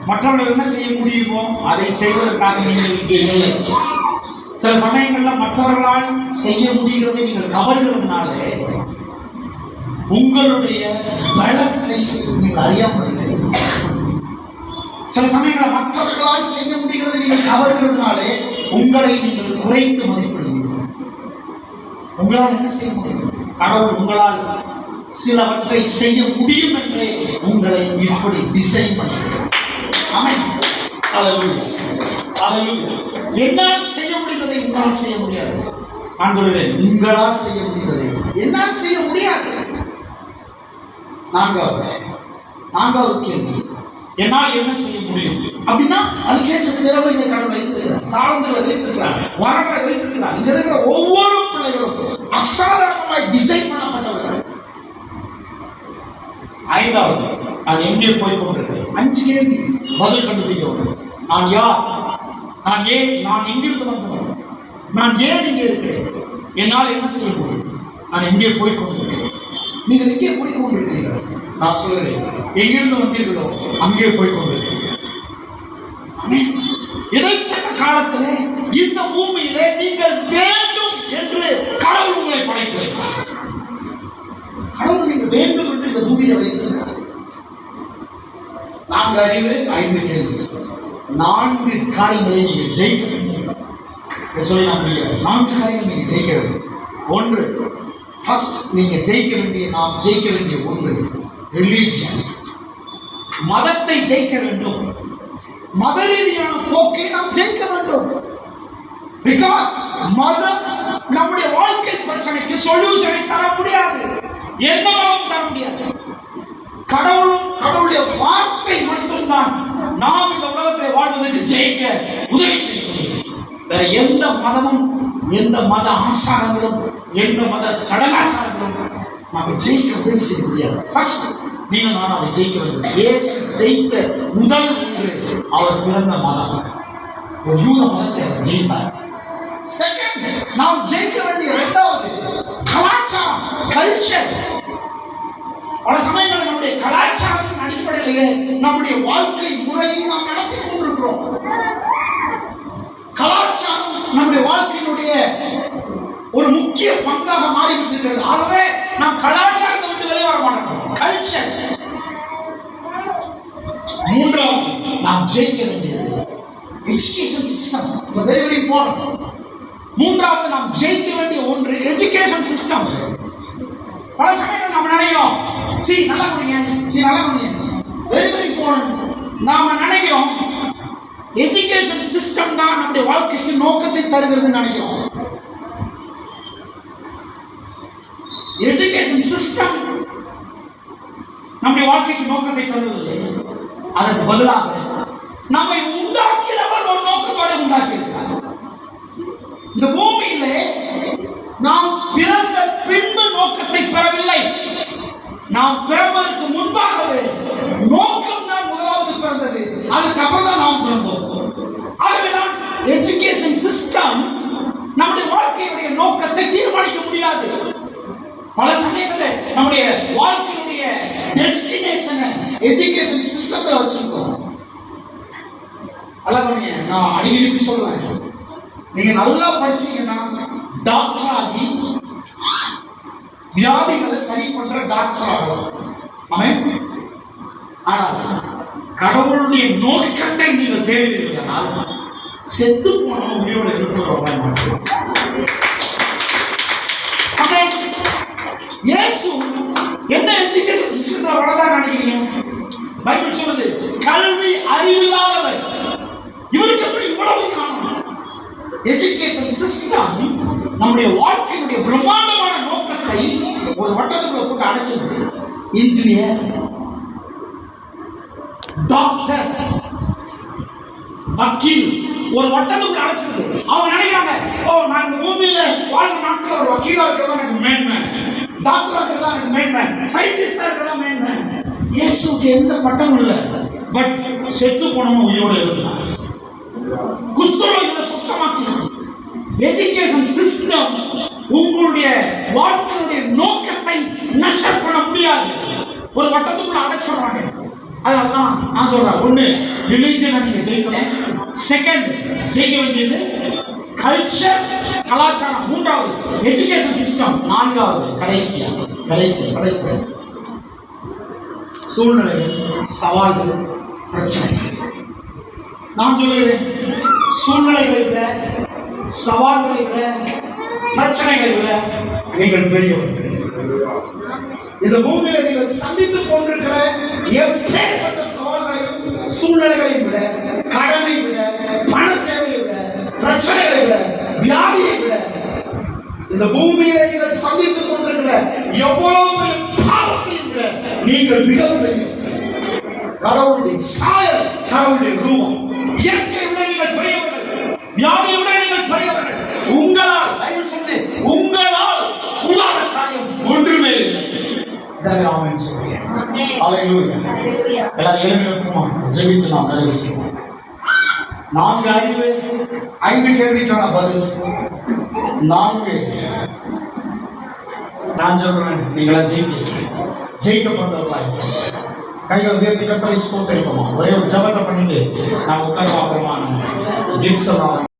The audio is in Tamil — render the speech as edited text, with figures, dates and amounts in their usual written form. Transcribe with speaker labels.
Speaker 1: மற்றவர்கள் என்ன செய்ய முடியுமோ அதை செய்வதற்காக நீங்கள் இங்கே இல்லை. சில சமயங்களில் மற்றவர்களால் செய்ய முடிகிறதை நீங்கள் கவர்கிறதுனால உங்களுடைய பலத்தை நீங்கள் அறியாமல் இருக்கிறீர்கள். சில சமயங்களில் மற்றவர்களால் செய்ய முடிகிறதை நீங்கள் கவர்கிறதுனாலே உங்களை நீங்கள் குறைத்து மதிப்பிடுவீர்கள். உங்களால் என்ன செய்ய முடியும்? கடவுள் உங்களால் சிலவற்றை செய்ய முடியும் என்றே உங்களை இப்படி டிசைன் பண்ணுகிறது. என்னால் செய்ய முடிந்ததை உங்களால் செய்ய முடியாது. நான் சொல்கிறேன், உங்களால் செய்ய முடிந்ததை என்னால் செய்ய முடியாது. நான்காவது கேள்வி, என்னால் என்ன செய்ய முடியும் அப்படின்னா அதுக்கேற்ற திறமை இந்த கடவுள் வைத்திருக்கிறார், தாழ்ந்துகளை வைத்திருக்கிறார், வரங்களை வைத்திருக்கிறார். இங்க இருக்கிற ஒவ்வொரு பிள்ளைகளும் அசாதாரணமாய் டிசைன் பண்ணப்பட்டவர்கள். ஐந்தாவது, நான் எங்கே போய் கொண்டிருக்கிறேன்? 5 கேள்வி பதில் கண்டுபிடிக்க வேண்டும். நான் யார்? நான் ஏன்? நான் எங்கிருந்து வந்தவன்? நான் ஏன் இங்கே இருக்கிறேன்? என்னால் என்ன செய்ய முடியும்? நான் எங்கே போய் கொண்டிருக்கிறேன்? நீங்கள் எங்கே போய் கொண்டிருக்கிறீர்கள்? நான் சொல்லுகிறேன், எங்கிருந்து வந்தீர்களோ அங்கே போய் கொண்டிருக்கிறீர்கள். இடைப்பட்ட காலத்திலே இந்த பூமியிலே நீங்கள் வேண்டும் என்று கடவுள் உங்களை படைத்திருக்கிறார். கடவுள் நீங்கள் வேண்டும் என்று இந்த பூமியில வைத்திருக்கிறார். 4 அறிவு, 5 கேள்வி, 4 காரியங்களை நீங்கள் ஜெயிக்க வேண்டும். சொல்லி நான் புரியாது. 4 காரியங்கள் நீங்கள் ஜெயிக்க வேண்டும். 1, ஃபர்ஸ்ட் நீங்க ஜெயிக்க வேண்டிய, நாம் ஜெயிக்க வேண்டிய 1 ரிலீஜியன், மதத்தை ஜெயிக்க வேண்டும். மத ரீதியான போக்கை நாம் ஜெயிக்க வேண்டும். பிகாஸ் மதம் நம்முடைய வாழ்க்கை பிரச்சனைக்கு சொல்யூஷனை தர முடியாது. எந்த மதமும் தர முடியாது. கடவுளும் கடவுளுடைய வார்த்தை மட்டும்தான் நாம் இந்த உலகத்தில் வாழ்வதற்கு ஜெயிக்க உதவி செய்யும். வேற எந்த மதமும், எந்த மத ஆசாரங்களும், எந்த மத சடங்காச்சாரங்களும் நாம் ஜெயிக்க உதவி செய்ய முடியாது. ஃபர்ஸ்ட் நீங்க நான் அதை ஜெயிக்க வேண்டும். இயேசு ஜெயித்த முதல் ஒன்று அவர் பிறந்த மதம். ஒரு யூத மதத்தை அவர் ஜெயித்தார். செகண்ட், நாம் ஜெயிக்க வேண்டிய 2வது கலாச்சாரம், கல்ச்சர். பல சமயங்களில் நம்முடைய கலாச்சாரத்தின் அடிப்படையிலேயே நம்முடைய வாழ்க்கை முறையை நாம் நடத்தி கொண்டிருக்கிறோம். கலாச்சாரம் நம்முடைய வாழ்க்கையினுடைய ஒரு முக்கிய பங்காக மாறிவிட்டிருக்கிறது. ஆகவே நாம் கலாச்சாரத்தை விட்டு வெளியே வர மாட்டோம். கல்ச்சர். 3வது நாம் ஜெயிக்க வேண்டியது education system. It's very very important. 3வது நாம் ஜெயிக்க வேண்டிய ஒன்று எஜுகேஷன் சிஸ்டம். பல சமயங்கள் நம்ம நினைக்கிறோம், நல்லா பண்ணீங்க, நல்லா பண்ணீங்க, வெரி வெரி இம்பார்ட்டன்ட். நாம நினைக்கிறோம் எஜுகேஷன் சிஸ்டம் தான் நம்முடைய வாழ்க்கைக்கு நோக்கத்தை தருகிறது நினைக்கிறோம். எஜுகேஷன் சிஸ்டம் நம்முடைய வாழ்க்கைக்கு நோக்கத்தை தருவதில்லை. அதற்கு பதிலாக நம்மை உண்டாக்கினவர் ஒரு நோக்கத்தோட உண்டாக்கியிருக்கிறார். இந்த பூமியிலே நாம் பிறந்த பின்பு நோக்கத்தை பெறவில்லை. நாம் பிறப்பதற்கு முன்பாகவே நோக்கம் தான் முதலாவது பிறந்தது. அதுக்கப்புறம் தான் நாம் பிறந்தோம். ஆகவேதான் எஜுகேஷன் சிஸ்டம் நம்முடைய வாழ்க்கையுடைய நோக்கத்தை தீர்மானிக்க முடியாது. பல சமயங்களில் நம்முடைய வாழ்க்கையுடைய டெஸ்டினேஷனை எஜுகேஷன் சிஸ்டத்தில் வச்சிருக்கோம். அல்லவனே, நான் அடிக்கடி சொல்லுவேன், நீங்க நல்லா படிச்சீங்கன்னா டாக்டர் ஆகி வியாதிகளை சரி பண்ற டாக்டர் ஆகலாம். ஆனால் கடவுளுடைய நோக்கத்தை நீங்கள் தேடுவீர்களானால் செத்து போன உயிரோடு இருக்கிறவங்க மாட்டோம். இயேசு என்ன எஜுகேஷன் சிஸ்டத்தை வளர்ந்தா நினைக்கிறீங்க? பைபிள் சொல்லுது, கல்வி அறிவில்லாதவர். இவருக்கு எப்படி இவ்வளவு காணும்? எஜுகேஷன் சிஸ்டம் நம்முடைய வாழ்க்கையுடைய பிரம்மாண்டமான நோக்கத்தை ஒரு வட்டத்துக்குள்ள போட்டு அடைச்சிருச்சு. இன்ஜினியர், டாக்டர், வக்கீல் ஒரு வட்டத்துக்குள்ள அடைச்சிருக்கு. அவங்க நினைக்கிறாங்க, நான் இந்த பூமியில வாழ்க்கை நாட்கள் ஒரு வக்கீலா இருக்கிறதா எனக்கு மேன்மை, டாக்டரா இருக்கிறதா எனக்கு மேன்மை, சயின்டிஸ்டா இருக்கிறதா மேன்மை. இயேசுக்கு எந்த பட்டமும் இல்லை. பட் செத்து போனவங்க உயிரோடு இருக்கிறார். குஷ்டரோகிகளை சுத்தமாக்கினார். எஜுகேஷன் சிஸ்டம் உங்களுடைய வாழ்க்கையுடைய நோக்கத்தை நஷ்டம் பண்ண முடியாது. ஒரு வட்டத்துக்குள்ள அடைச்சிடுறாங்க. அதனால தான் நான் சொல்றேன், ஒண்ணு ரிலீஜனை நீங்க ஜெயிக்கணும். செகண்ட், ஜெயிக்க வேண்டியது கல்ச்சர், கலாச்சாரம். மூன்றாவது எஜுகேஷன் சிஸ்டம். நான்காவது கடைசியா சூழ்நிலைகள், சவால்கள், பிரச்சனைகள். நான் சொல்லுகிறேன், சூழ்நிலைகளை விட, சவால்களை விட, பிரச்சனைகளை விட நீங்கள் பெரியவர்கள். இந்த பூமியில நீங்கள் சந்தித்துக் கொண்டிருக்கிற எப்பேற்பட்ட சவால்களையும் சூழ்நிலைகளையும் விட, கடனை விட, பண தேவையை விட, பிரச்சனைகளை விட, வியாதியை விட, இந்த பூமியில நீங்கள் சந்தித்துக் கொண்டிருக்கிற எவ்வளவு பெரிய பாவத்தையும் விட நீங்கள் மிகப்பெரிய கடவுளுடைய சாயல், கடவுளுடைய ரூபம். இயற்கையை விட நீங்கள் பெரியவர்கள், வியாதியை விட நீங்கள் பெரியவர்கள். உங்களால், பைபிள் சொல்லுது, உங்களால் கூடாத காரியம் ஒன்றுமே இல்லை. ஆமென் சொல்லுங்க. ஹalleluya. எல்லாரும் எழுந்து நிற்குமா? ஜெபித்து நாம் நிறைவு செய்வோம். 5 கேள்விக்கான பதில். 4 நான் சொல்றேன், நீங்களா ஜெயிக்க பிறந்தவர்களாய் கைகளை உயர்த்தி கர்த்தரை ஸ்தோத்திரிப்போமா. ஒரே ஒரு ஜெபத்தை பண்ணிட்டு நான் உட்கார்ந்து அப்புறமா நம்ம கிப்ஸ்